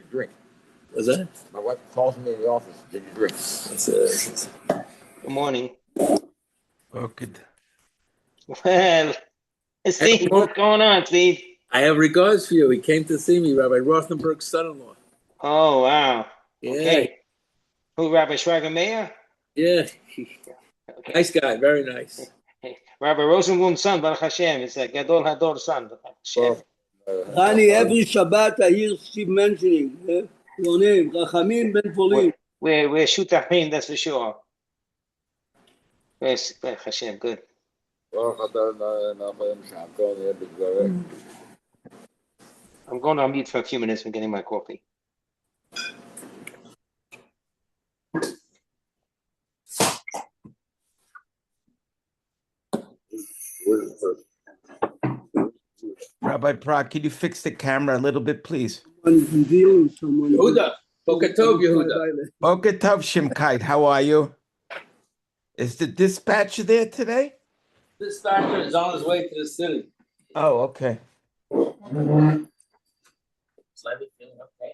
drink? Was that? My wife calls me in the office. Did you drink? Good morning. Oh, good. Well, Steve, what's going on, Steve? I have regards for you. He came to see me, Rabbi Rothenberg's son-in-law. Oh, wow. Yeah. Okay. Who, Rabbi Schwager Meir? Yeah. Okay. Nice guy. Very nice. Hey, Rabbi Rosenblum's son, Baruch Hashem, is a Gadol Hador son. Baruch Hashem. Rani, every Shabbat I hear Steve mentioning your name, Rachamim Ben Polim. We're shutafim, that's for sure. Yes, Baruch Hashem, good. I'm going on mute for a few minutes. I'm getting my coffee. Rabbi Prague, can you fix the camera a little bit, please? Yehuda. Boker Tov, Yehuda. Boker Tov, Shimkait. How are you? Is the dispatcher there today? Dispatcher is on his way to the city. Oh, okay. Slightly feeling okay.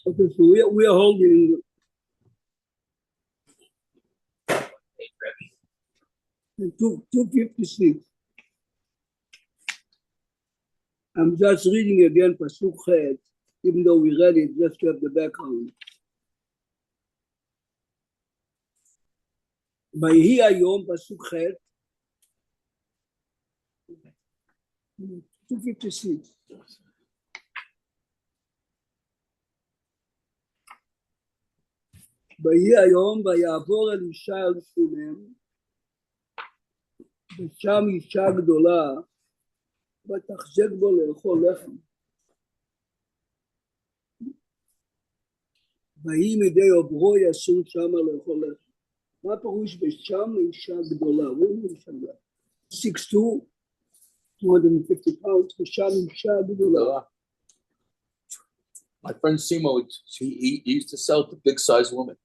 Okay, so we are holding 256. I'm just reading again Pasuk Chet, even though we read it just to have the background. Vayhi Hayom Pasuk Chet, 256. ויהי היום ויעבור אלישע אל שונם ושם אישה גדולה ותחזק בו לאכול לחם. ויהי מדי עוברו יסור שמה לאכול לחם. מה פירוש ושם אישה גדולה? 6'2", 250 pounds, ושם אישה גדולה. My friend Simo, he used to sell to big sized women.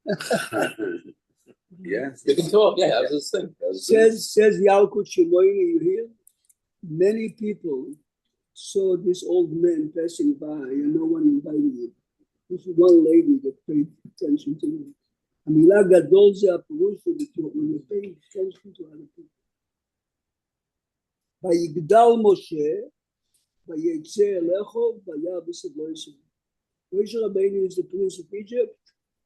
Yeah, you can talk. Yeah, that was his thing. Says Yalkut Shimoyini, you hear? Many people saw this old man passing by and no one invited him. This is one lady that paid attention to him. המילה גדול זה הפירוש when you pay attention to other people. ויגדל משה ויצא אליכו והיה בסבלו ישראל. Moshe Rabbeinu is the prince of Egypt.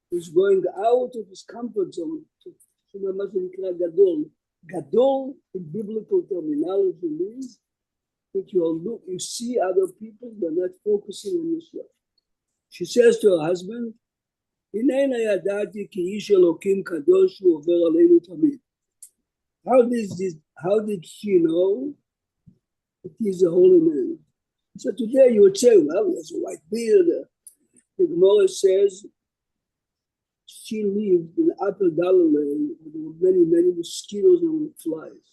He's going out of his comfort zone to מה שנקרא גדול. Gadol in biblical terminology means that you see other people, but not focusing on yourself. She says to her husband, "Hinena yadati ki ish Elokim kadosh hu over aleinu tamid." How did she know that he's a holy man? So today you would say, well, he has a white beard. The Gemara says she lived in Upper Galilee where there were many, many mosquitoes and flies.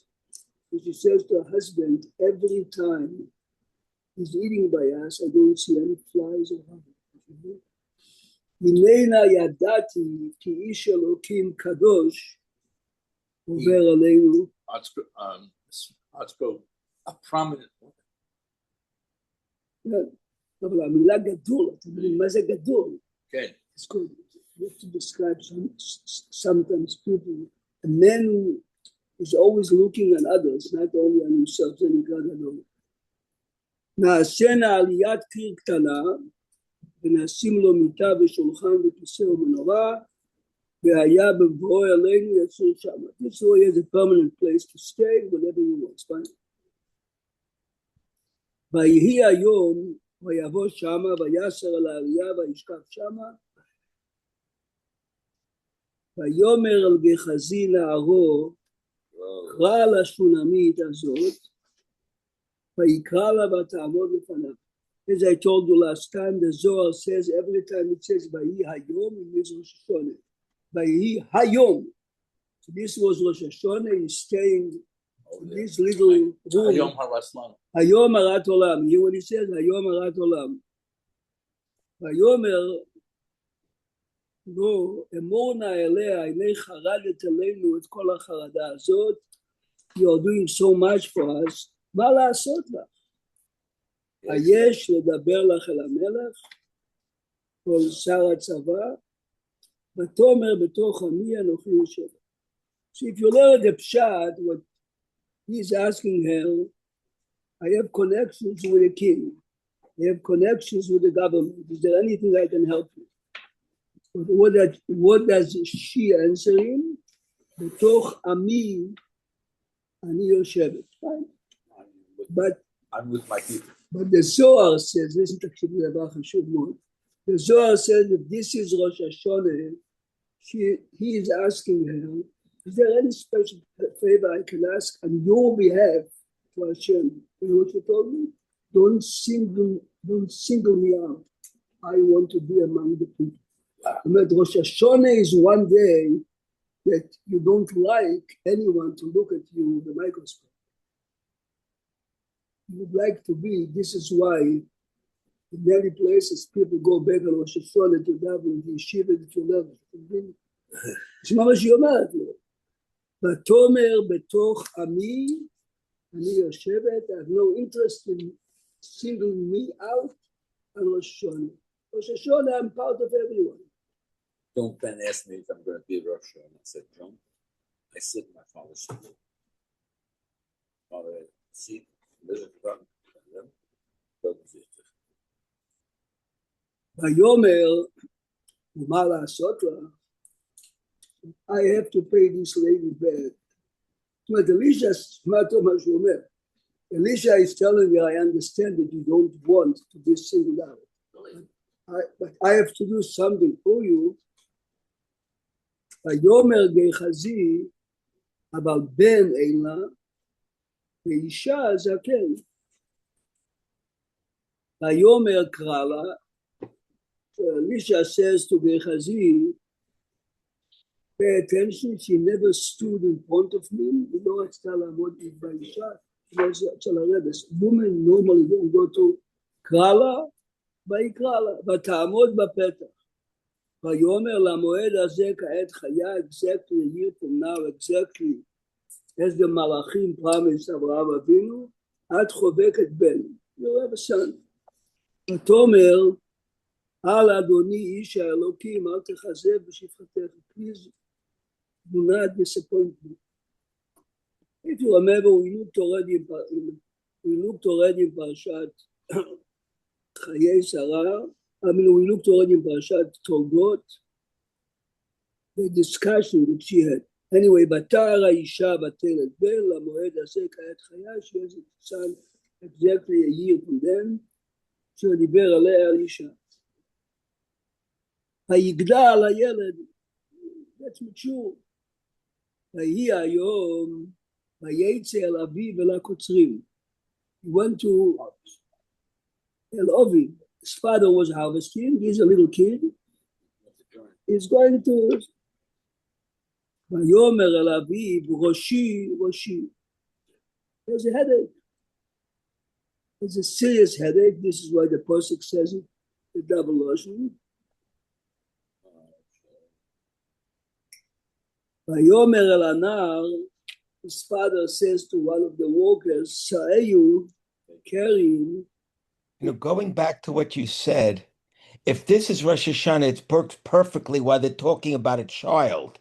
So she says to her husband, every time he's eating by us, I don't see any flies or honey. Hinena yadati ki ish Elokim kadosh over aleinu. Article, a prominent woman. Yeah. אבל המילה גדול, אתם יודעים מה זה גדול? כן. It's good. You have to describe sometimes people. A man who is always looking at others, not only on himself, זה נקרא גדול. נעשנה עליית קיר קטנה, ונשים לו מיטה ושולחן וכיסא ומנורה, והיה בבואו אלינו יצור שם. This way is a permanent place to stay, whatever you want, fine. ויהי היום, ויבוא שמה, ויסר על העלייה, וישכב שמה, ויאמר על גחזי נערו, קרא לשונמית הזאת, ויקרא לה ותעמוד לפניו. As I told you last time, the Zohar says, every time it says, ויהי היום, it means Rosh Hashanah. ויהי היום. So this was Rosh Hashanah, he's staying this little room. Hayom Haras Lam. Hayom Harat Olam. Hear what he says? Hayom Harat Olam. Vayomer לא, אמור נא אליה, הנה חרדת עלינו את כל החרדה הזאת, you're doing so much for us, מה לעשות לך? היש לדבר לך אל המלך, כל שר הצבא, ותאמר בתוך עמי אנוכי יושב. So if you learn the pshat, what he's asking her, I have connections with the king. I have connections with the government. Is there anything I can help you? What does she answer him? בתוך עמי אני יושבת. But I'm with my people. But the Zohar says, listen to the Zohar says if this is Rosh Hashanah, he is asking her, is there any special favor I can ask on your behalf to Hashem? You know what she told me? Don't single me out. I want to be among the people. But Rosh Hashanah is one day that you don't like anyone to look at you with a microscope. You would like to be, this is why in many places people go back on Rosh Hashanah to daven the yeshiva that you love. תשמע מה שהיא אומרת לו. ותאמר בתוך עמי, אני יושבת, I have no interest in singling me out on Rosh Hashanah. Rosh Hashanah, I'm part of everyone. John Penn asked me if I'm going to be a Rosh Hashanah. I said, John, I sit in my father's seat. Father seat, visit front, and then go to the ויאמר, ומה לעשות לה? I have to pay this lady back. זאת אומרת, אלישע, מה טוב מה שהוא אומר? Elisha is telling me, I understand that you don't want to be singled out. But I have to do something for you. ויאמר גחזי, אבל בן אין לה, ואישה זקן. ויאמר קרא לה, Elisha says to Gehazi, pay attention, she never stood in front of me. You know what's Talamod is by Isha. Women normally don't go to Krala, ויקרא ותעמוד בפתח. ויאמר למועד הזה כעת חיה, exactly a year from now, exactly as the מלאכים promised אברהם אבינו, את חובקת בן. You have a son. ותאמר, על אדוני איש האלוקים, אל תכזב בשפחתך. Please do not disappoint me. If you remember, we looked already in Parashat חיי שרה. We looked already in Parashat Toldot, the discussion that she had. Anyway, בתר האישה ותלד בן, למועד הזה כעת חיה, she has a son exactly a year from then, שדיבר עליה על אישה. היגדל הילד, that's mature. ויהי היום, ויצא אל אביו אל הקוצרים. He went to El Ovi. His father was harvesting. He's a little kid. He's going to. ויאמר אל אביו, ראשי, ראשי. There's a headache. It's a serious headache. This is why the Pasuk says it, the double lotion. ויאמר אל הנער, his father says to one of the workers, Sa'eyu, carry him. You know, going back to what you said, if this is Rosh Hashanah, it's worked perfectly while they're talking about a child.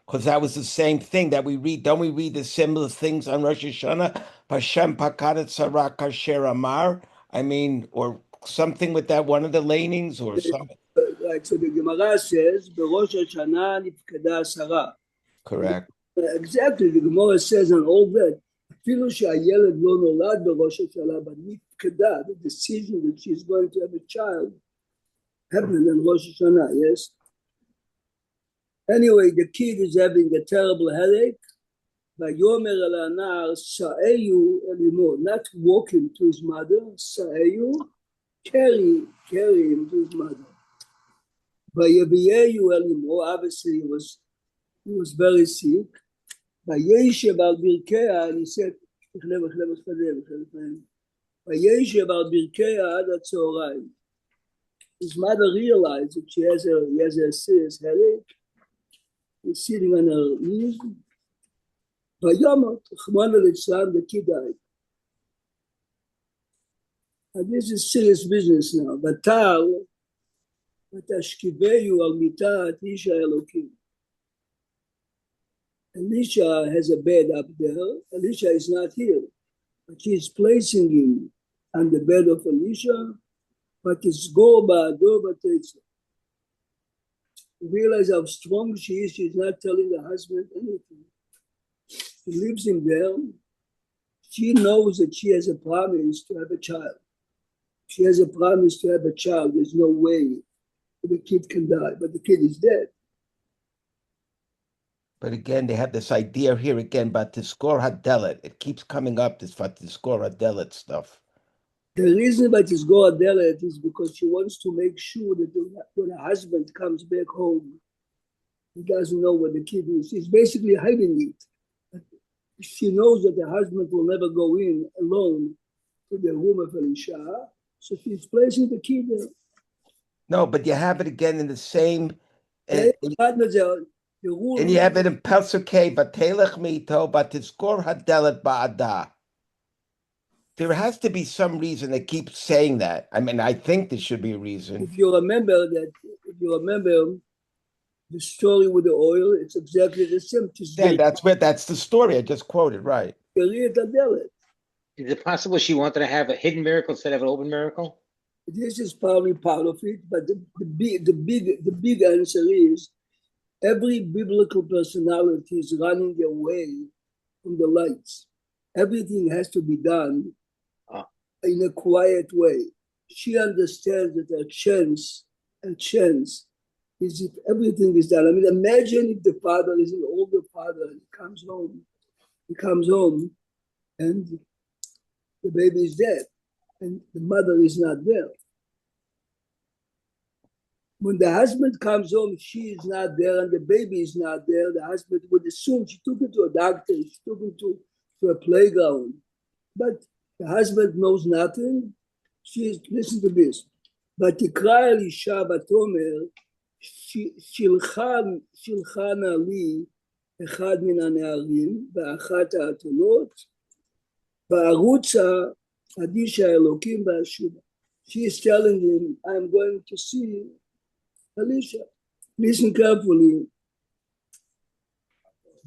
Because that was the same thing that we read. Don't we read the similar things on Rosh Hashanah? Hashem pakadet sarah kasher amar. I mean, or something with that, one of the lanings or something. Right, so the Gemara says, בראש השנה נפקדה שרה. Correct. Exactly, the Gemara says on all that, אפילו שהילד לא נולד בראש השנה, but נפקדה, the decision that she's going to have a child, happened in Rosh Hashanah, yes? Anyway, the kid is having a terrible headache. ויאמר אל הנער, סעיו אל אמו, not walk him to his mother, סעיו, carry him to his mother. ויביאהו אל אמו, obviously he was very sick. וישב על ברכיה, and he said, וישב על ברכיה עד הצהריים. his mother realized that he has a serious headache. He's sitting on her knees. The kid died. And this is serious business now. Batal, ותשכיבהו על מיטת איש האלוקים. Elisha has a bed up there. Elisha is not here. But he's placing him on the bed of Elisha. But it's Goba, Tetza. You realize how strong she is. She's not telling the husband anything. She leaves him there. She knows that she has a promise to have a child. She has a promise to have a child. There's no way the kid can die, but the kid is dead. But again, they have this idea here again about Tizkor Hadelet. It keeps coming up, this Tizkor Hadelet stuff. The reason why Tizkor Hadelet is because she wants to make sure that when her husband comes back home, he doesn't know what the kid is. She's basically hiding it. She knows that the husband will never go in alone to the room of Elisha, so she's placing the kid there. No, but you have it again in the same. And you have it in Pesukei, Batelech Mito, Batizkor Hadelet Ba'ada. There has to be some reason they keep saying that. I mean, I think there should be a reason. If you remember the story with the oil, it's exactly the same. Yeah, that's the story I just quoted, right? Is it possible she wanted to have a hidden miracle instead of an open miracle? This is probably part of it, but the big answer is every biblical personality is running away from the lights. Everything has to be done in a quiet way. She understands that a chance is if everything is done. I mean, imagine if the father is an older father and he comes home and the baby is dead and the mother is not there. When the husband comes home, she is not there and the baby is not there. The husband would assume she took him to a doctor, she took him to a playground. But the husband knows nothing. Listen to this. ותקרא אלישע ותאמר שילחה נא לי אחד מן הנערים באחת האתונות וארוצה עד איש האלוקים ואשובה. She is telling him, I'm going to see Elisha. Listen carefully.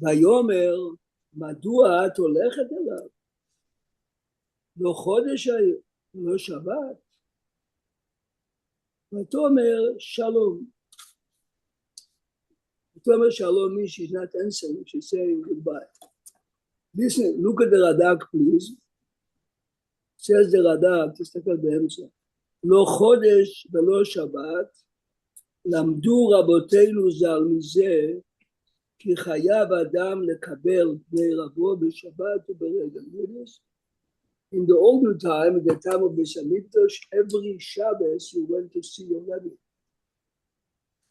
ויאמר, מדוע את הולכת אליו? לא חודש היום, לא שבת. ותאמר שלום. ותאמר שלום means she's not answering, she's saying goodbye. Listen, look at the Radak, please. Says the Radak, תסתכל באמצע. לא חודש ולא שבת, למדו רבותינו ז"ל מזה, כי חייב אדם לקבל פני רבו בשבת וברגל. In the older time, at the time of Beis Hamikdash, every Shabbos you went to see your Rebbe.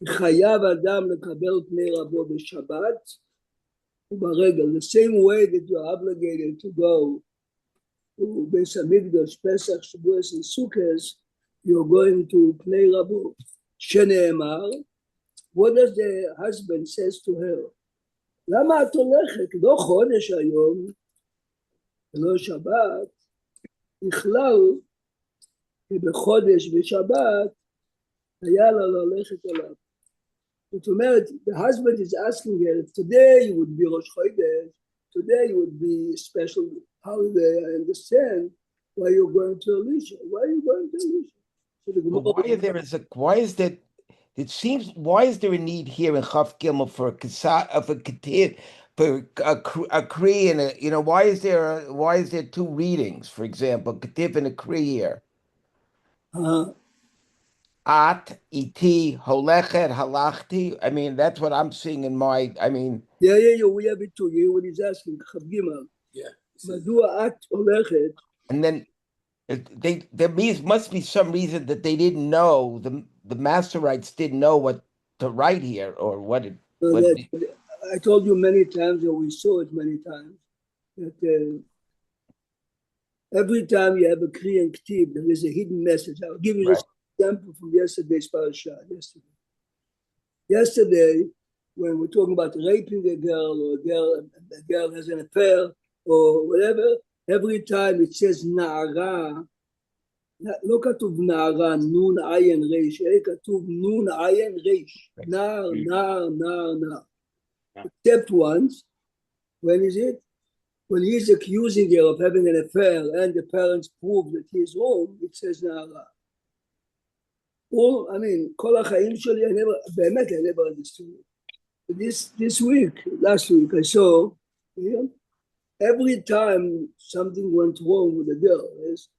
חייב אדם לקבל פני רבו בשבת וברגל. The same way that you're obligated to go to Beis Hamikdash, Pesach, Shavuos, and Sukkot, you're going to pnei rabo. שנאמר, what does the husband says to her? למה את הולכת? לא חודש היום, ולא שבת, בכלל, ובחודש ושבת, היה לה ללכת אליו. זאת אומרת, the husband is asking her, today would be Rosh Chodesh, today would be a special holiday, I understand why you're going to Elisha. Why are you going to Elisha? Why is there a need here in Chaf Gimel for a Ketiv, for a Kri and a, why is there two readings, for example, Ketiv and a Kri here? At, iti, holechet, halachti. I mean, that's what I'm seeing in my, Yeah, we have it too. When he's asking, Chaf Gimel. Yeah. Madua at holechet. And then there must be some reason that they didn't know, the Masorites didn't know what to write here or what it. I told you many times, or we saw it many times, that every time you have a Kri and Ktib, there is a hidden message. I'll give you this. example from yesterday's parasha. Yesterday, when we're talking about raping a girl or a girl has an affair or whatever, every time it says na'ara, לא כתוב נערה, נון עין ריש, אלא כתוב נון עין ריש, נער, נער, נער, נער. Except once, when is it? When he's accusing her of having an affair and the parents prove that he is wrong, it says נערה. All, I mean, כל החיים שלי, באמת, I never understood it. This week, last week, I saw, every time something went wrong with the girl, yes.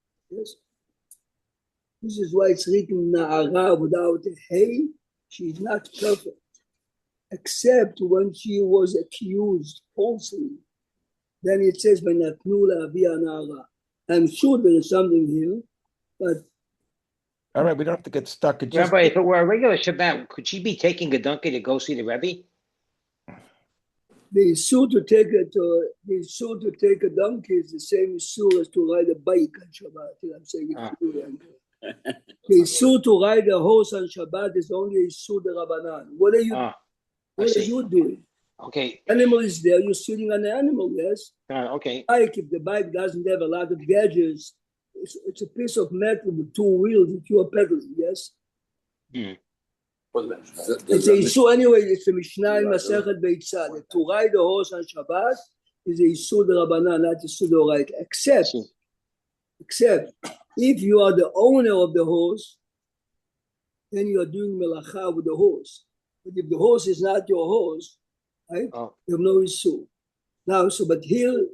This is why it's written Na'ara without a hey. She's not perfect, except when she was accused falsely. Then it says Benatnu la'avia Na'ara. I'm sure there is something here, but All right, we don't have to get stuck. It just Rabbi, if it were a regular Shabbat, could she be taking a donkey to go see the Rebbe? the issue to take a donkey is the same issue as to ride a bike on Shabbat. I'm saying the issue to ride a horse on Shabbat is only issue the Rabbanan. What are you doing? Okay. Animal is there, you're sitting on the animal, yes? Okay. Bike, if the bike doesn't have a lot of gadgets, it's a piece of metal with two wheels that you are pedaling, yes? It's a issue anyway, it's a Mishnah in Masechet Beitzah. To ride a horse on Shabbat is a issue the Rabbanan, not issue the right. Except if you are the owner of the horse, then you are doing melacha with the horse. But if the horse is not your horse, right? You have no issue. Now, but here,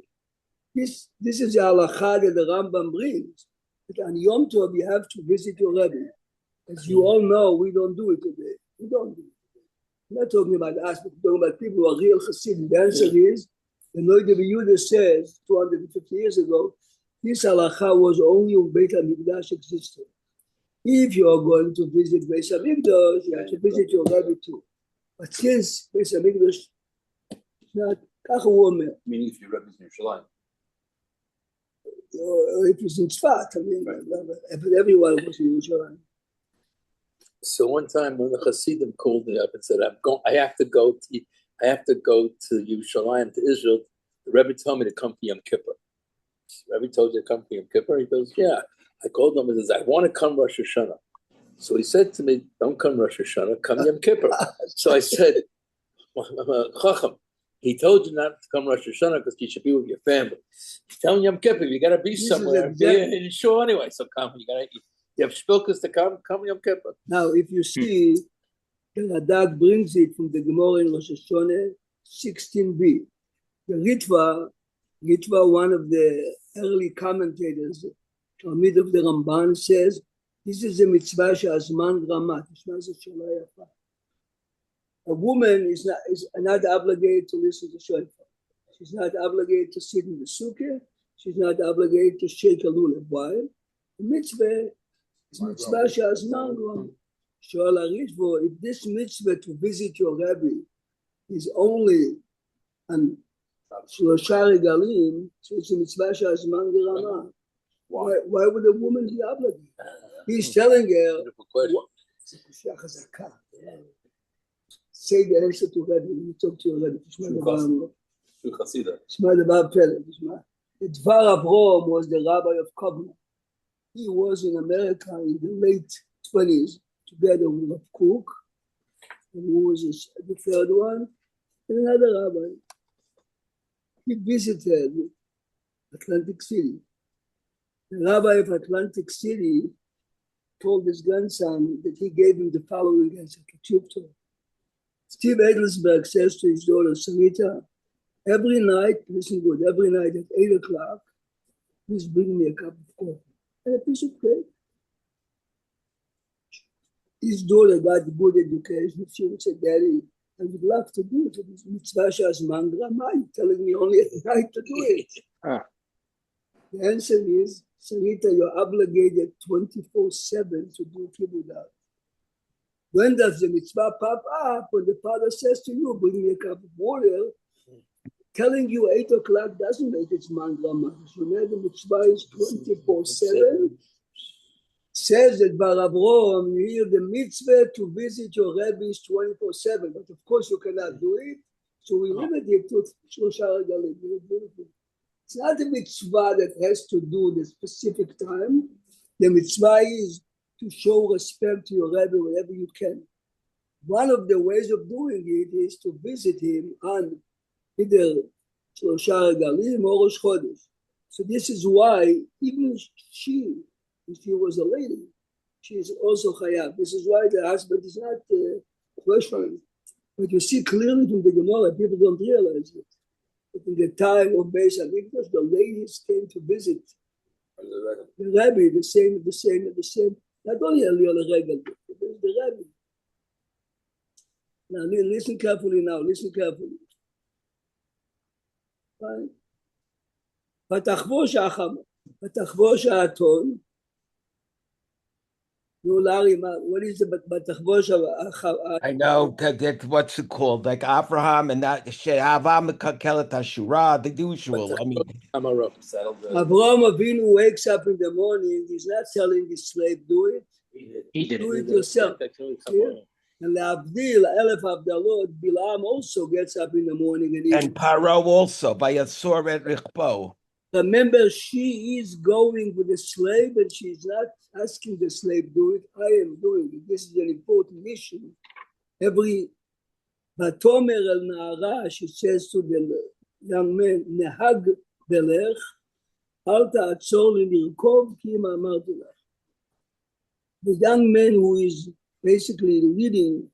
this is the halacha that the Rambam brings. That on Yom Tov you have to visit your Rebbe. As you all know, we don't do it today. We don't do it. I'm not talking about us, but we're talking about people who are real Hasidim. The answer is, the Noda B'Yehuda says 250 years ago, this halacha was only when Beit HaMikdash existed. If you are going to visit Beit HaMikdash, you have to visit your Rebbe too. But since Beit HaMikdash is not, kach הוא אומר. Meaning if your Rebbe is in Yerushalayim. It was in Tzfat, I mean, everyone was in Yerushalayim. So one time when the Hasidim called me up and said, I have to go to Yerushalayim, to Israel, the Rebbe told me to come to Yom Kippur. The Rebbe told you to come to Yom Kippur? He goes, yeah. I called him and says, I want to come Rosh Hashanah. So he said to me, don't come Rosh Hashanah, come Yom Kippur. So I said, Chacham, he told you not to come Rosh Hashanah because you should be with your family. Tell him Yom Kippur, you got to be somewhere. Be sure anyway, so come. You have shpilkas to come Yom Kippur. Now, if you see, the Radak brings it from the Gemara in Rosh Hashanah 16b. The Ritva, one of the early commentators, Talmid of the Ramban, says, this is a mitzvah she'azman ramat. A woman is not obligated to listen to shofar. She's not obligated to sit in the sukkah. She's not obligated to shake a lulav. Why? The mitzvah is mitzvah she'azman ramat. Shoal HaRitva, if this mitzvah to visit your Rebbe is only on Shlosha Regalim, so it's a mitzvah she'azman ramat. Why would a woman be obligated? He's telling her, say the answer to Rebbe. You talk to your Rebbe. Shema Devar Pele. Dvar Avrom was the rabbi of Kovna. He was in America in the late 20s, together with Rav Kook, and who was the third one, and another rabbi. He visited Atlantic City. The rabbi of Atlantic City told his grandson that he gave him the following answer to Tube. Steve Adelsberg says to his daughter, Sarita, every night, listen good, every night at 8 o'clock, please bring me a cup of coffee and a piece of cake. His daughter got a good education. She would say, Daddy, I would love to do it. It's mitzvah she'azman ramat. You're telling me only at night to do it. The answer is, Sarita, you're obligated 24/7 to do kibbutz. When does the mitzvah pop up? When the father says to you, bring me a cup of water, telling you 8 o'clock doesn't make it zman ramat. You know the mitzvah is 24/7, says that Bar Avrom, here the mitzvah to visit your rabbis 24/7, but of course you cannot do it, so we limit it to Shlosha Regalim. It's not a mitzvah that has to do the specific time. The mitzvah is to show respect to your rabbi wherever you can. One of the ways of doing it is to visit him on either Shlosha Regalim or Rosh Chodesh. So this is why even she, if she was a lady, she is also chayav. This is why the husband is not questioning. But you see clearly from the Gemara, people don't realize it. But in the time of Beis Hamikdash, the ladies came to visit the rabbi, the same. Not only the Regal, the rabbi. Now listen carefully. Fine. ותחבוש החמה, ותחבוש האתון. נו, Larry, what is the בתחבוש החמה? I know that what's it called? Like Abraham and that Avraham Kakelet Ashura, the usual. I mean, Amara. Avraham Avinu wakes up in the morning, he's not telling his slave, do it. He did Do it. it yourself. Yeah. And Abdil, Elef Abdalot, Bilam also gets up in the morning and Paro also by Yasor et Rikhbo. Remember, she is going with the slave and she's not asking the slave, do it. I am doing it. This is an important mission. Every Batomer el Na'ara, she says to the young man, Nehag belech, al ta'atzor lirkov ki ma amarti lach. The young man who is basically leading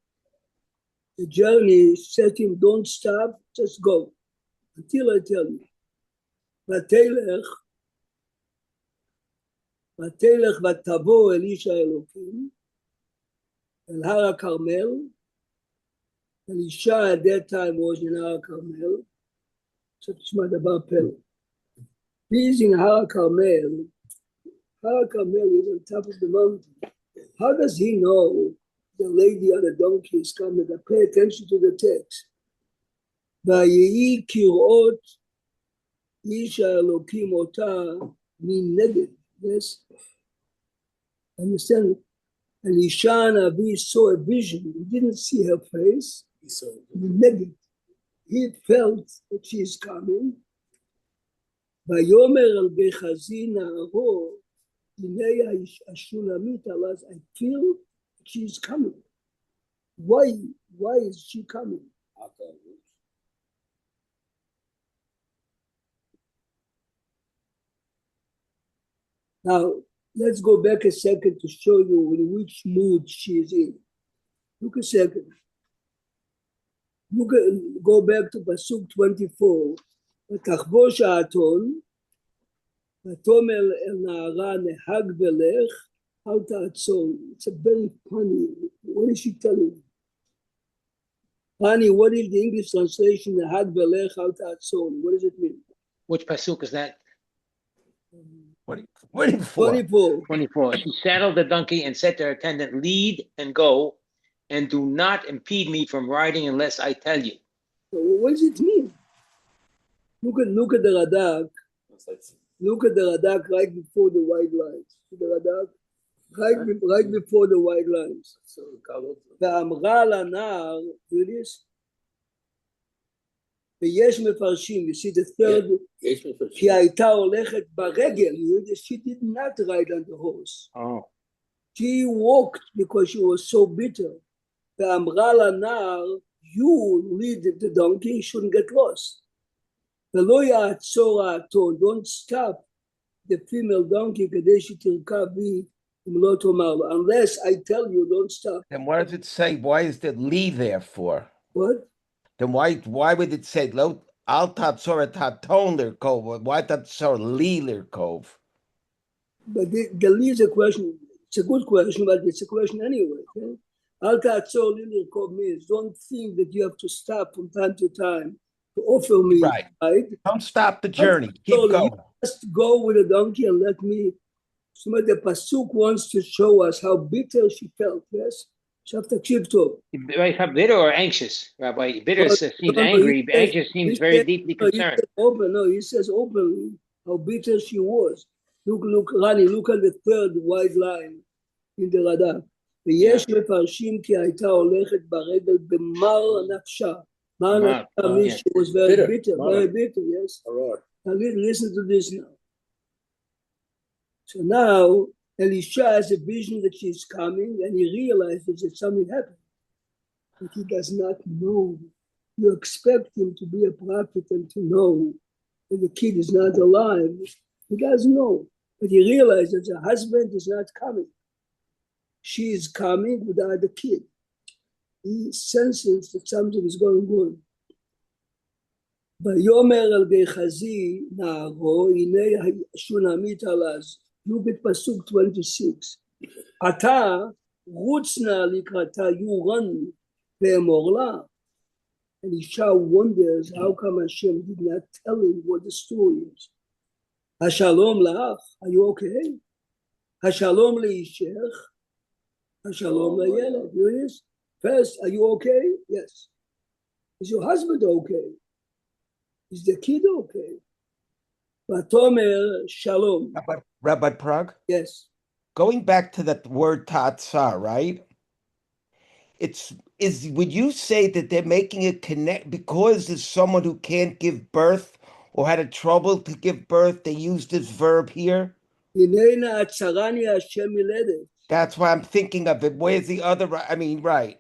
the journey said to him, don't stop, just go until I tell you. ותלך ותבוא אל איש האלוקים, אל הר הכרמל, Elisha at that time was in Har Carmel. עכשיו תשמע דבר פלא. He is in Har Carmel. Har Carmel is on top of the mountain. How does he know the lady on the donkey is coming? Pay attention to the text. ויהי כראות איש האלוקים אותה מנגד. Yes. Understand? Elisha Navi saw a vision. He didn't see her face. He saw it. He felt that she is coming. ויאמר על גחזי נערו, הנה השולמית עליו, I feel she is coming. Why is she coming? Now, let's go back a second to show you in which mood she is in. Look a second. Go back to Pasuk 24. ותחבוש האתון, ותאמר אל נערה נהג ולך, אל תעצור. It's a very funny. What is she telling? Funny, what is the English translation? נהג ולך, אל תעצור. What does it mean? Which pasuk is that? 24. 24. She saddled the donkey and said to her attendant, lead and go, and do not impede me from riding unless I tell you. So what does it mean? Look at the Radak. Look at the Radak right before the white lines. The Radak right before the white lines. ואמרה לנער, this. ויש מפרשים, you see the third, כי הייתה הולכת ברגל, she did not ride on the horse. Oh. She walked because she was so bitter. ואמרה לנער, you lead the donkey, you shouldn't get lost. ולא יעצור האתון, don't stop the female donkey כדי שתרכב בי אם לא תאמר לו. Unless I tell you, don't stop. Then what does it say? Why is the Lee there for? What? Then why would it say lo al tatzor et haton lirkov? Why tatzor Lee lirkov? But the Lee is a question. It's a good question, but it's a question anyway. Okay? Al tatzor li lirkov means don't think that you have to stop from time to time to offer me. Right. Don't stop the journey. Keep going. Just go with a donkey and let me. So the pasuk wants to show us how bitter she felt. Yes. Bitter or anxious, Rabbi? Bitter seems angry. Anxious seems very deeply concerned. He says openly how bitter she was. Look, Rani, look at the third white line. in the Radak. ויש מפרשים כי הייתה הולכת ברגל במר נפשה. מר Mar, נפשה means yeah. she was very Bitter, bitter, Mar. very bitter, yes. All right. Now listen to this now. So now Elisha has a vision that she's coming and he realizes that something happened. But he does not know. You expect him to be a prophet and to know that the kid is not alive. He doesn't know. But he realizes that the husband is not coming. She is coming without the kid. He senses that something is going on. ויאמר אל גחזי נערו, הנה שונמית על אז. Look at פסוק 26. אתה רוץ נא לקראתה, you run, ואמור לה. Elisha wonders how come Hashem did not tell him what the story is. Hashalom la'ach, are you okay? Hashalom le'ishech, Hashalom la'yeled. Yes. First, are you okay? Yes. Is your husband okay? Is the kid okay? Vatomer shalom. Rabbi Prague, Yes. going back to that word tatzah, right? Would you say that they're making a connect because there's someone who can't give birth or had a trouble to give birth, they use this verb here? Hinena atzarani Hashem miledet. That's why I'm thinking of it. Where's the other? I mean, right.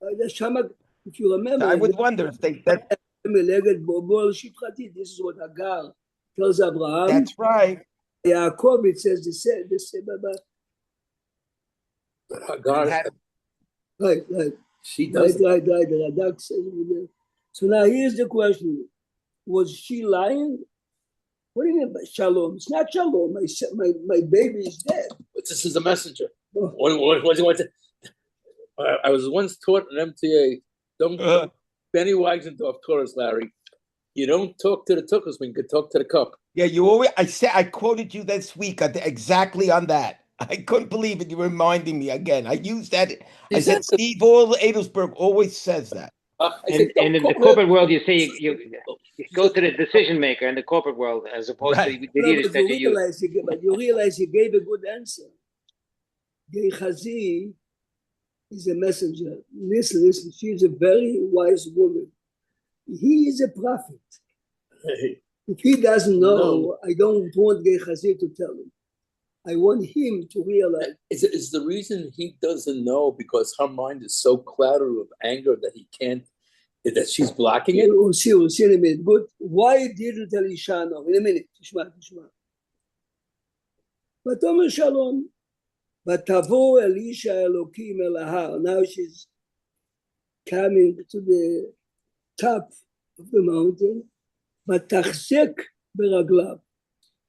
If you remember, I would wonder if that. This is what Hagar tells Abraham. That's right. Yaakov, it says the same about. But Hagar, Right. she does. Right. The Radak says it. So now here's the question: was she lying? What do you mean by shalom? It's not shalom. My baby is dead. But this is a messenger. Oh. What do you want to? I was once taught in MTA. Don't Benny Wagsendorf taught us, Larry. You don't talk to the tuchus when you can talk to the cup. Yeah, you always. I quoted you this week exactly on that. I couldn't believe it. You're reminding me again. I used that. I said Steve Adelsberg always says that. And in the corporate world, you say you go to the decision maker in the corporate world as opposed to the leaders that you use. But you realize he gave a good answer. Gehazi is a messenger. Listen, she's a very wise woman. He is a prophet. If he doesn't know, I don't want Gehazi to tell him. I want him to realize. Is the reason he doesn't know because her mind is so clouded with anger that he can't, that she's blocking it? We'll see in a minute. But why didn't Elisha know? In a minute. Tishma. Vatomer shalom. Vatavo Elisha Elokim el Har. Now she's coming to the top of the mountain. Vatachzek beraglav.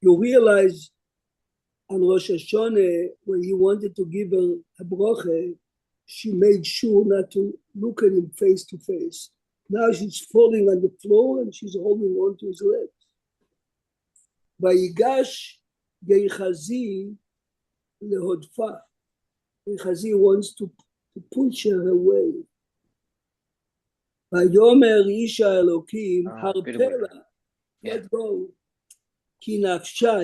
You realize on Rosh Hashanah, when he wanted to give her a bracha, she made sure not to look at him face to face. Now she's falling on the floor and she's holding on to his legs. Vayigash Gehazi lehodfa. Gehazi wants to push her away. Vayomer Isha Elokim harpela. Let go. Ki nafsha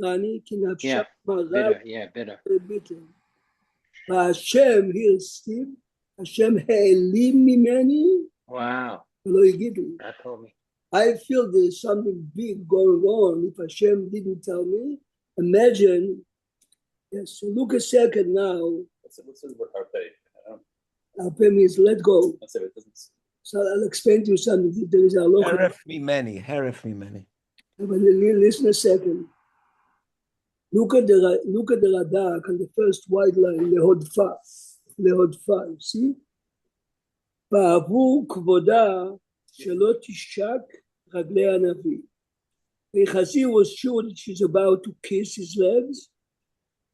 Rani, ki nafsha Marav. Bitter. Hashem, here's Steve. Hashem ha'elim mimeni. Wow. That told me. I feel there's something big going on. If Hashem didn't tell me, imagine. Yes, so look a second now. What's the word harpe? Harpe means let go. That's it. It doesn't. So I'll explain to you something. There is a lot. Heref mimeni. But listen a second. Look at the Radak on the first white line, lehodfa, you see? בעבור כבודה שלא תשק רגלי הנביא. Gehazi was sure that she's about to kiss his legs,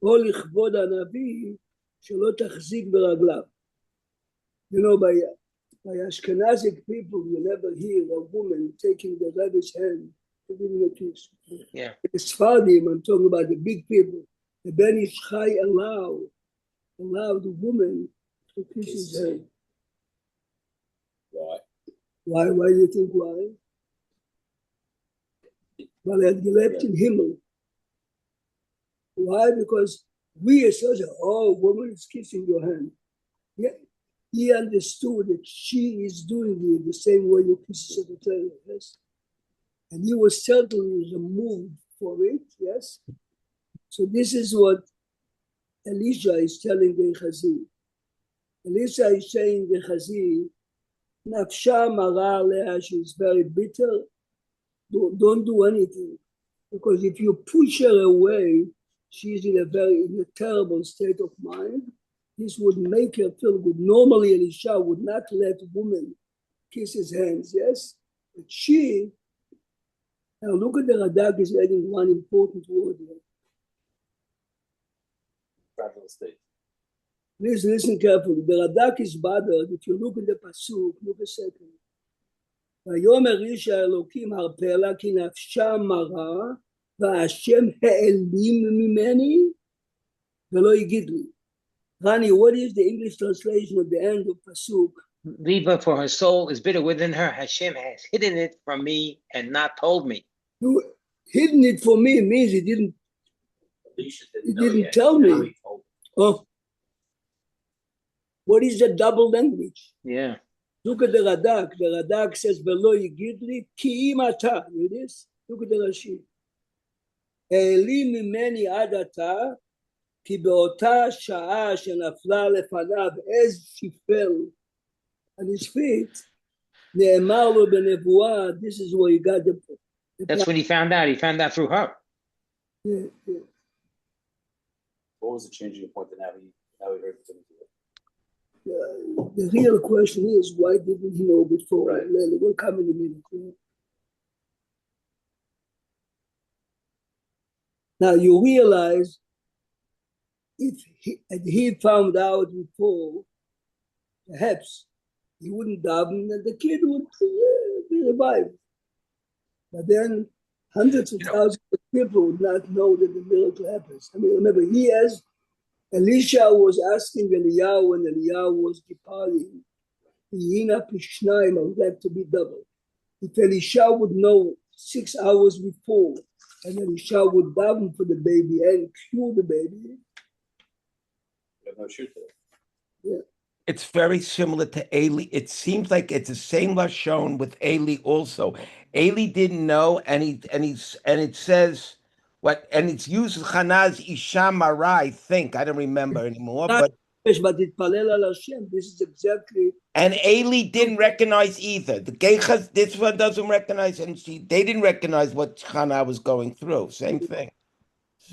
או לכבוד הנביא שלא תחזיק ברגליו. You know, by Ashkenazic people, you never hear a woman taking the Rebbe's hand to give him a kiss. Yeah. It's Sfardim, I'm talking about the big people. The Ben Ish Chai allowed the woman to kiss his hand. Why? Why do you think why? Weil er hat gelebt in Himmel. Why? Because We associate, oh, woman is kissing your hand. Yeah, he understood that she is doing it the same way you kiss a secretary, yes. And he was certainly removed for it, yes. So this is what Elisha is telling Gehazi. Elisha is saying Gehazi, Nafsha mara alea, she's very bitter. Don't do anything. Because if you push her away, she's in a terrible state of mind. This would make her feel good. Normally, Elisha would not let a woman kiss his hands, yes? But she, now look at the Radak is adding one important word here. Fragile state. Please listen carefully. The Radak is bothered. If you look at the Pasuk, look a second. ויאמר איש האלוקים הרפה לה כי נפשה מרה והשם העלים ממני ולא יגיד לי. Rani, what is the English translation at the end of Pasuk? Viva, for her soul is bitter within her. Hashem has hidden it from me and not told me. You hidden it for me means he didn't tell me. Oh, what is the double language? Yeah. Look at the Radak. The Radak says, "Velo yigidli ki im ata." It is. Look at the Rashi. Eli mimeni ad ata, ki beota sha'a shenafla lefanav, as she fell on his feet, ne'emar lo benevuah. This is where you got the. That's what he found out. He found out through her. Yeah. What was the changing point that now he heard it? The real question is, why didn't he know before? Right. We'll come in a minute. Now you realize if he found out before, perhaps he wouldn't daven and the kid would be revived. But then hundreds of thousands of people would not know that the miracle happens. I mean, remember, Elisha was asking Eliyahu when Eliyahu was departing, Yina Pishnaim, I would like to be double. If Elisha would know 6 hours before, and Elisha would daven for the baby and cure the baby. You have no shoot there. Yeah. It's very similar to Eli. It seems like it's the same lashon with Eli also. Eli didn't know, and it says what, and it's used Chanaz Isha Mara, I think. I don't remember anymore. But it Palel al Hashem. This is exactly. And Eli didn't recognize either. The Geichas, this one doesn't recognize, and they didn't recognize what Chana was going through. Same thing.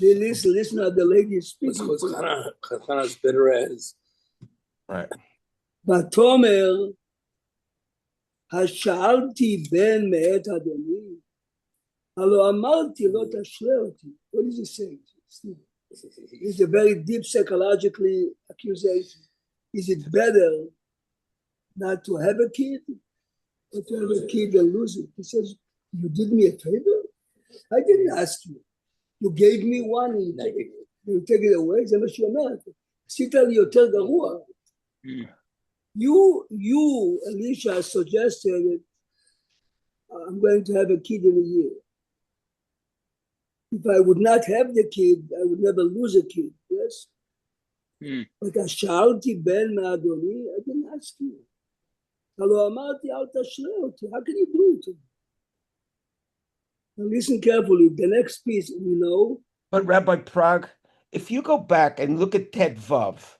They listen to the lady speaking. What's Chana's bitter as? Right. ותאמר, השאלתי בן מאת אדוני, הלא אמרתי לא תשלה אותי. What is he saying? It's a very deep psychologically accusation. Is it better not to have a kid or to have a kid and lose it? He says, you did me a favor? I didn't ask you. You gave me one, you take it away, זה מה שהוא אומר. עשית לי יותר גרוע. You, Elisha, suggested that I'm going to have a kid in a year. If I would not have the kid, I would never lose a kid, yes? But שאלתי בן מאדוני, I didn't ask you. הלא אמרתי, אל תשלה אותי. How can you do it? Now listen carefully. The next piece, we know. But Rabbi Prague, if you go back and look at Ted Vav,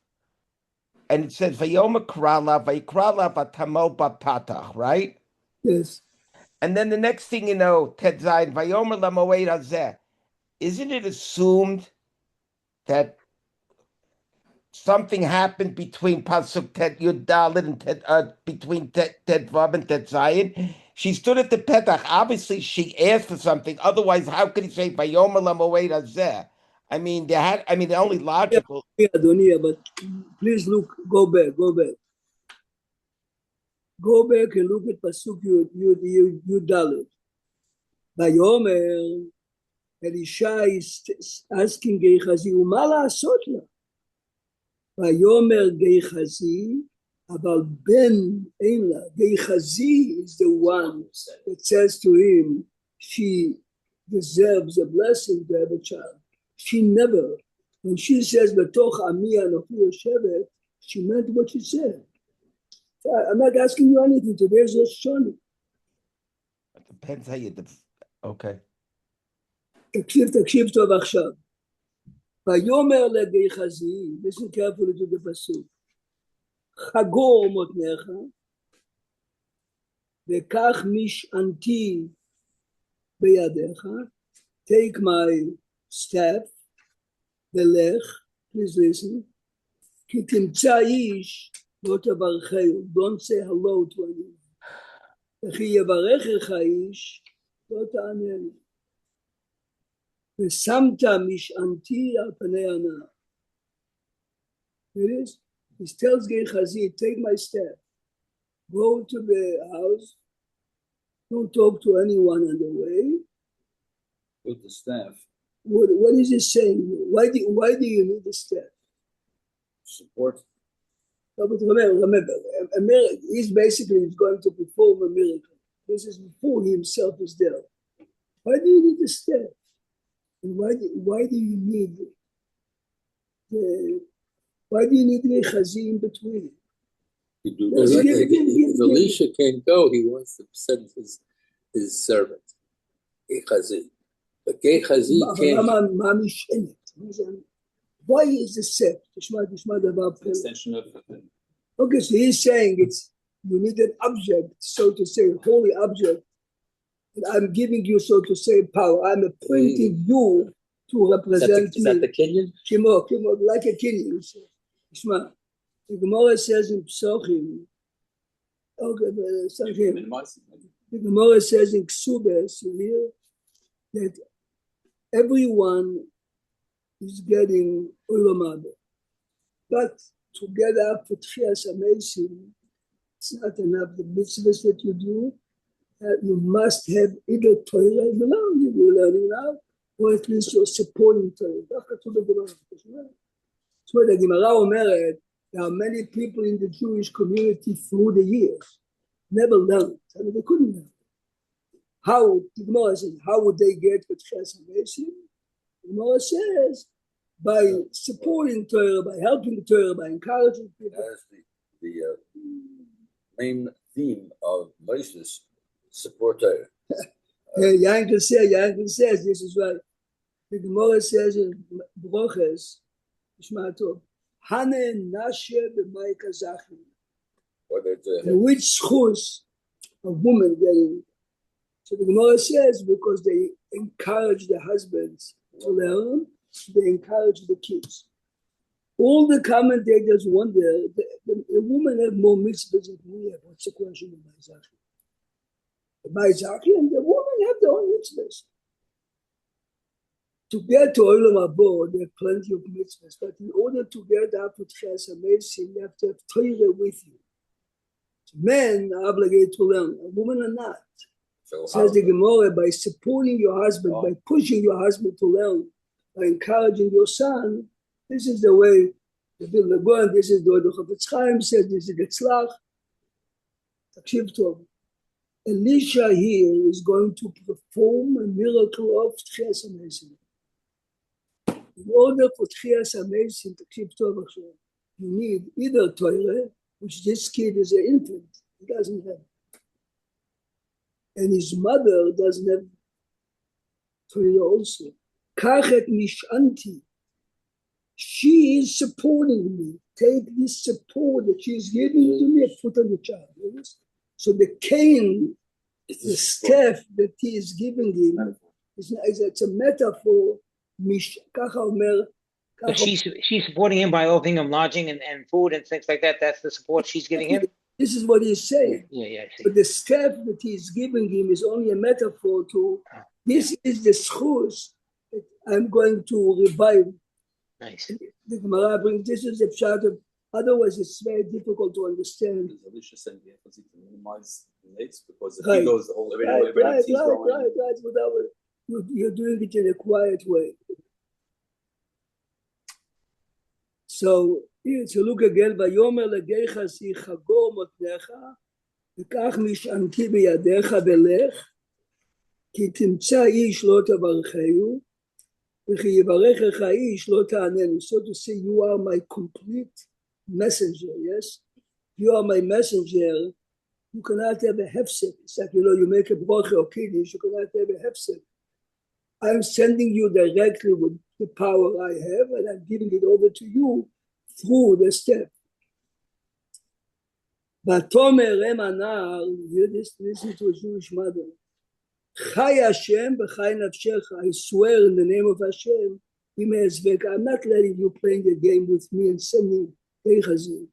and it says Vayoma Krala, Vaikrala Vatamo Bapatach, right? Yes. And then the next thing you know, Ted Zayin, Vayomer Lamoed Azeh. Isn't it assumed that something happened between Pasuk Ted Yud Dalet and between Ted Vav and Ted Zayin? She stood at the Petach. Obviously, she asked for something. Otherwise, how could he say Vayomer Lamoed Azeh? I mean, the only logical. Yeah, Adonia, but please look, go back. Go back and look at Pasuk Yud Dalet. Vayomer, Elisha is asking Gehazi, ומה לעשות לה? ויאמר Gehazi, אבל בן אין לה. Gehazi is the one that says to him, she deserves a blessing to have a child. She never When she says, בתוך עמי אנוכי יושבת, she meant what she said. I'm not asking you anything. Today's Rosh Hashanah. It depends how you. Okay. תקשיב טוב עכשיו. ויאמר לגחזי, listen carefully to the pasuk. חגור מותניך, וקח משענתי בידיך, take my staff, ולך, please listen, כי תמצא איש לא תברכהו, don't say hello to anyone, וכי יברכך איש, לא תעננו. ושמת משענתי על פני הנהר. It is. He tells Gehazi, take my staff, go to the house, don't talk to anyone on the way. With the staff, What is he saying? Why do you need the staff? support. No, but remember, he's basically going to perform a miracle. This is before he himself is there. Why do you need the staff? And why do you need Gehazi in between? Because if Elisha can't go, he wants to send his servant, Gehazi. But Gehazi can't. Why is the set? Extension of Okay, so he's saying you need an object, so to say, a holy object. And I'm giving you, so to say, power. I'm appointing you to represent Is that the Kenyan? Kimo, like a Kenyan. Shema, the Gemara says in Psochim, the Gemara says in Ksubes here that everyone is getting Olam Haba. But to get up for Tchias HaMeisim, it's not enough. The mitzvahs that you do, you must have either Torah, you're learning now, or at least you're supporting Torah. So the Gemara omeret, there are many people in the Jewish community through the years never learned. I mean, they couldn't learn. How, the Gemara says, how would they get with Tchias HaMeisim? The Gemara says, by supporting Torah, by helping the Torah, by encouraging people. That's the main theme of Moses, support Torah. Yankel says, this is right. The Gemara says in Broches, Shema Tov, Hane Nashe b'may kazachim. Which schus a woman getting? So the Gemara says because they encourage the husbands to learn, they encourage the kids. All the commentators wonder, the women have more mitzvahs than we have. What's the question of Ma'izachim? The Ma'izachim and the women have their own mitzvahs. To get to Olam Haba, there are plenty of mitzvahs, but in order to get up to Tchias HaMeisim, you have to have Torah with you. So men are obligated to learn, a woman are not. So Says the Gemara, by supporting your husband, by pushing your husband to learn, by encouraging your son, this is the way the Vilna Gaon, this is the way the Chafetz Chaim says, this is the Tzlach. Takshiv Tov. Elisha here is going to perform a miracle of Tchias HaMeisim. In order for Tchias HaMeisim, Takshiv Tov, you need either Torah, which this kid is an infant, he doesn't have. And his mother doesn't have Torah also. Kachet Mishanti. She is supporting me. Take this support that she is giving to me and put on the child. So the cane, the staff that he is giving him, it's a metaphor. But she's supporting him by offering him lodging and food and things like that. That's the support she's giving him. This is what he's saying. Yeah, I see. But the staff that he's giving him is only a metaphor to, this is the schus that I'm going to revive. Nice. The Gemara brings, this is a pshat of, otherwise it's very difficult to understand. Elisha said Gehazi to minimize the dates because if Right. he goes the whole Right. going. You're doing it in a quiet way. So look again, ויאמר לגחזי חגור מותניך, וקח משענתי בידיך ולך, כי תמצא איש לא תברכהו, וכי יברכך האיש לא תעננו. So to say, you are my complete messenger, yes? You are my messenger. You cannot have a hefsek. It's like, you make a bracha or kiddush, you cannot have a hefsek. I'm sending you directly with the power I have, and I'm giving it over to you through the step. Vatomer Emanar, listen to a Jewish mother. Chai Hashem b'chai nafshecha. I swear in the name of Hashem, I'm not letting you playing a game with me and sending Gehazi.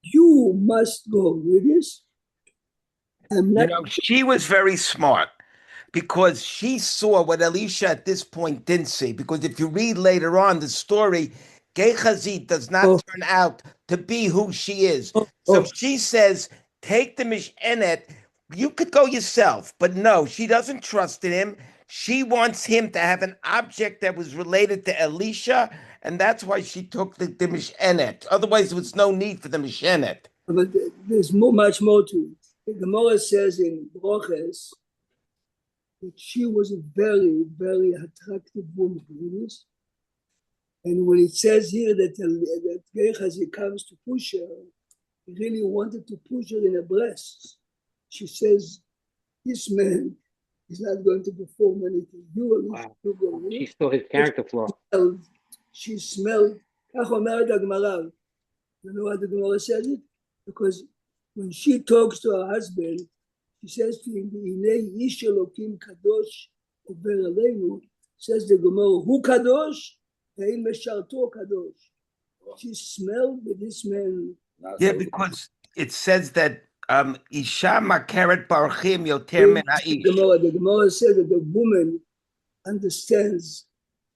You must go with this. I'm not. She was very smart because she saw what Elisha at this point didn't see. Because if you read later on the story, Gehazi does not turn out to be who she is. So she says, take the Mish'enet. You could go yourself, but no, she doesn't trust in him. She wants him to have an object that was related to Elisha, and that's why she took the Mish'enet. Otherwise, there was no need for the Mish'enet. But there's much more to it. The Gemara says in Broches that she was a very, very attractive woman. And when it says here that Gehazi comes to push her, he really wanted to push her in her breasts. She says, this man is not going to perform anything. Wow. She saw his character flaw. She smelled. כך אומרת הגמרא. You know why the Gemara says it? Because when she talks to her husband, she says to him, "Hinei ish Elokim kadosh over aleinu." Says the Gemara, "Hu kadosh, ve'im mesharto kadosh." She smelled that this man. Yeah, because it says that Isha makeret barchim yoter min ha'ish. The Gemara says that the woman understands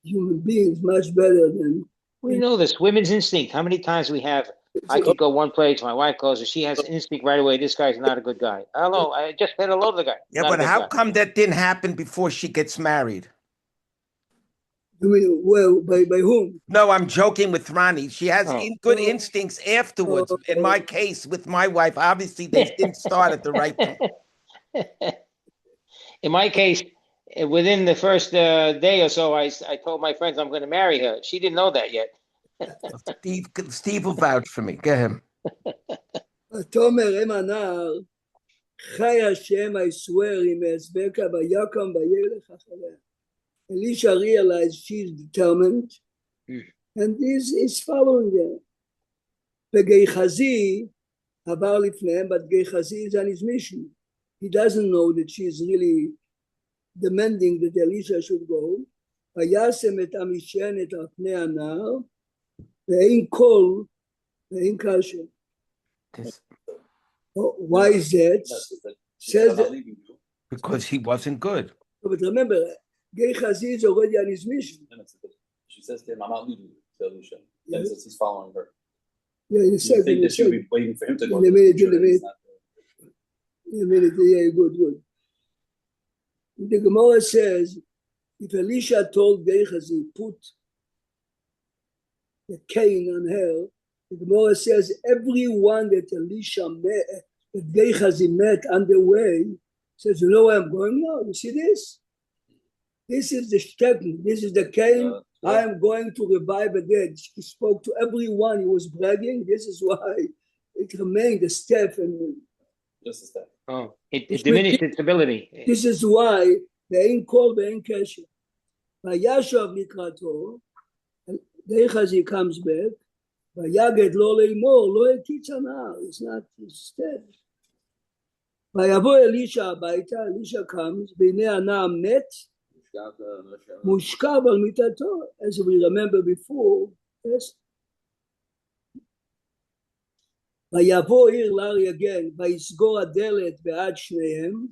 human beings much better than. We know this women's instinct. How many times we have? I could go one place, my wife goes, and she has instinct right away. This guy's not a good guy. Hello, I just said hello to the guy. Yeah, but how come that didn't happen before she gets married? You mean, well, by whom? No, I'm joking with Ronnie. She has good instincts afterwards. In my case, with my wife, obviously they didn't start at the right time. In my case, within the first day or so, I told my friends I'm going to marry her. She didn't know that yet. Steve will vouch for me. Go ahead. Tomer Emanar, Chai Hashem, I swear, Imezbeka Vayakam Vayelech Achaleh. Elisha realized she's determined, and is following her. Gehazi, Habar Lifnehem, but Gehazi is on his mission. He doesn't know that she's really demanding that Elisha should go. Vayasem et Amishenet al pnei anar, ve'ein kol, ve'ein kasher. Why is that? Says that because he wasn't good. But remember, Gehazi is already on his mission. She says to him, I'm not leaving you, to Elisha. Then says he's following her. Yeah, in a second. You think that she'll be waiting for him to go. In a minute. Yeah, good. The Gemara says, if Elisha told Gehazi, put the cane on her, the Gemara says, everyone that Elisha met, that Gehazi met on the way, says, you know where I'm going now? You see this? This is the stepping. This is the cane. I am going to revive the dead. He spoke to everyone. He was bragging. This is why it remained a step. And just a step. Oh, it diminished its ability. This is why they ain't called, they ain't kesher. Vayashav likrato, Gehazi comes back. Vayaged lo leimor, lo etitzana. It's not instead. Vayavo Elisha abaita. Elisha comes. B'nei ana met. Mushkav al mitato, as we remember before, yes. Vayavo ir lari again, vayisgor adelet be'ad shnehem.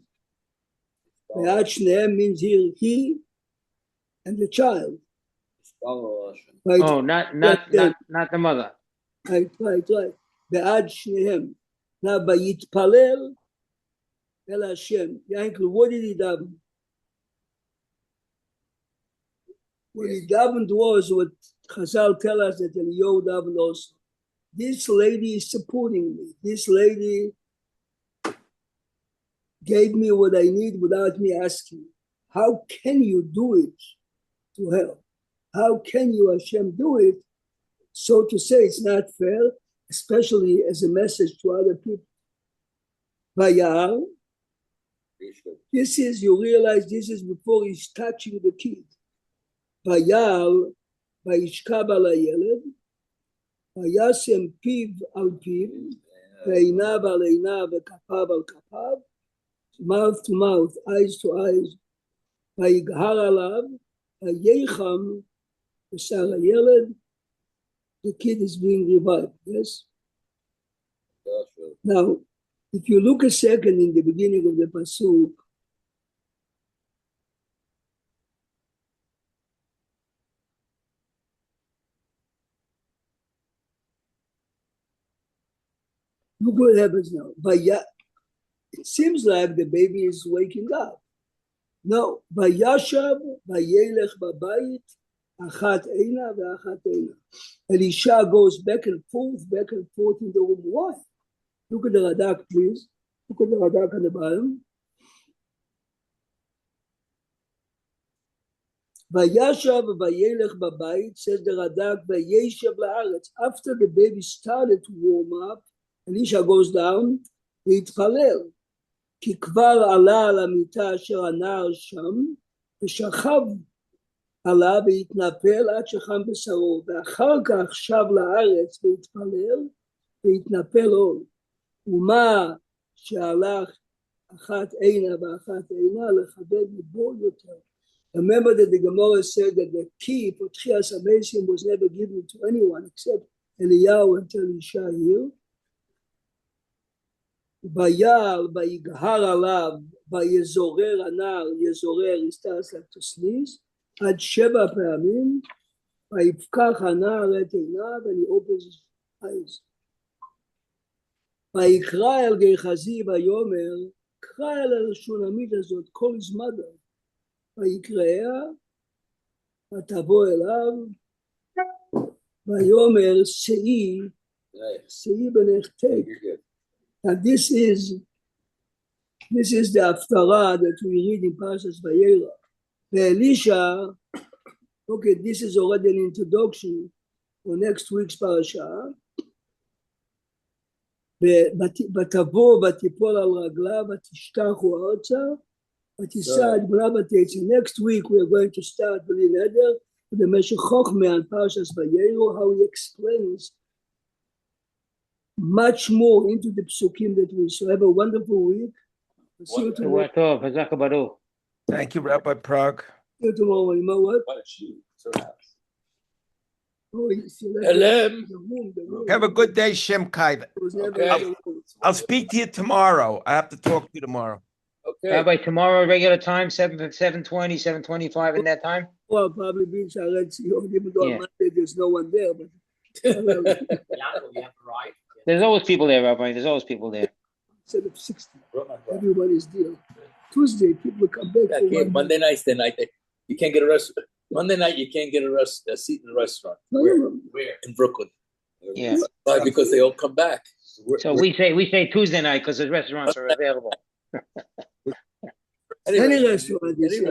Be'ad shnehem means here he and the child. Right. Oh, not the mother. Right. Be'ad shnehem. Now, vayitpalel el Hashem. Yankel, what did he do? What he davened was what Chazal tell us that Eliyahu davened also. This lady is supporting me. This lady gave me what I need without me asking. How can you do it to hell. How can you, Hashem, do it? So to say, it's not fair, especially as a message to other people. Vayar, this is, you realize this is before he's touching the kid. Vayar, vayishkab al hayeled, vayasem piv al piv, ve'inav al einav, ve'kapav al kapav, mouth to mouth, eyes to eyes, vayighar alav, vayeicham, v'sar hayeled, the kid is being revived, yes? Now, if you look a second in the beginning of the Pasuk, look what happens now. It seems like the baby is waking up. No, Vayashav, Vayelech Babayit, Achat Eina, Ve'achat Eina. Elisha goes back and forth in the room. Why? Look at the Radak, please. Look at the Radak on the bottom. Vayashav vayelech babayit, says the Radak, vayeshav la'aretz. After the baby started to warm up, Elisha goes down, להתפלל. כי כבר עלה על המיטה אשר הנער שם, ושכב עלה והתנפל עד שחם בשרו, ואחר כך שב לארץ והתפלל, והתנפל עוד. ומה שהלך אחת עינה ואחת עינה לכבד ליבו יותר. Remember that the Gemara said that the key for Tchias HaMesim was never given to anyone except Eliyahu and Elisha here. Vayal, Vayighar alav, Vayezorer הנער, Yezorer is starts like to sneeze, עד 7 פעמים, ויפקח הנער את עיניו, and he opens his eyes. ויקרא אל גחזי ויאמר, קרא אל השונמית הזאת, call his mother. ויקראה, ותבוא אליו, ויאמר, שאי בנחתק. And this is the Haftarah that we read in Parshas Vayera. Elisha, okay, this is already an introduction for next week's parasha. ותבוא ותיפול על רגליו ותשתחו ארצה ותישא את בנה ותצא. Next week we are going to start בלי נדר במשך חוכמה on Parshas Vayera, how he explains much more into the psukim that we so have a wonderful week. See you tomorrow. Thank you, Rabbi Prague. See you tomorrow. You know what? Oh, the room. Have a good day, Shimkai. Okay. I'll speak to you tomorrow. I have to talk to you tomorrow. Okay. Rabbi, tomorrow regular time, 7:20, 7:25 in that time? Well, probably being Sharet Zion, even though on Monday there's no one there, but There's always people there, Rabbi. There's always people there. instead of 60, everybody's there. Tuesday, people come back. Yeah, for one Monday night's the night that you can't get a restaurant. Monday night you can't get a seat in the restaurant. Where? In Brooklyn. Yeah. Why? Because they all come back. So we say Tuesday night because the restaurants are available. Any restaurant, they say.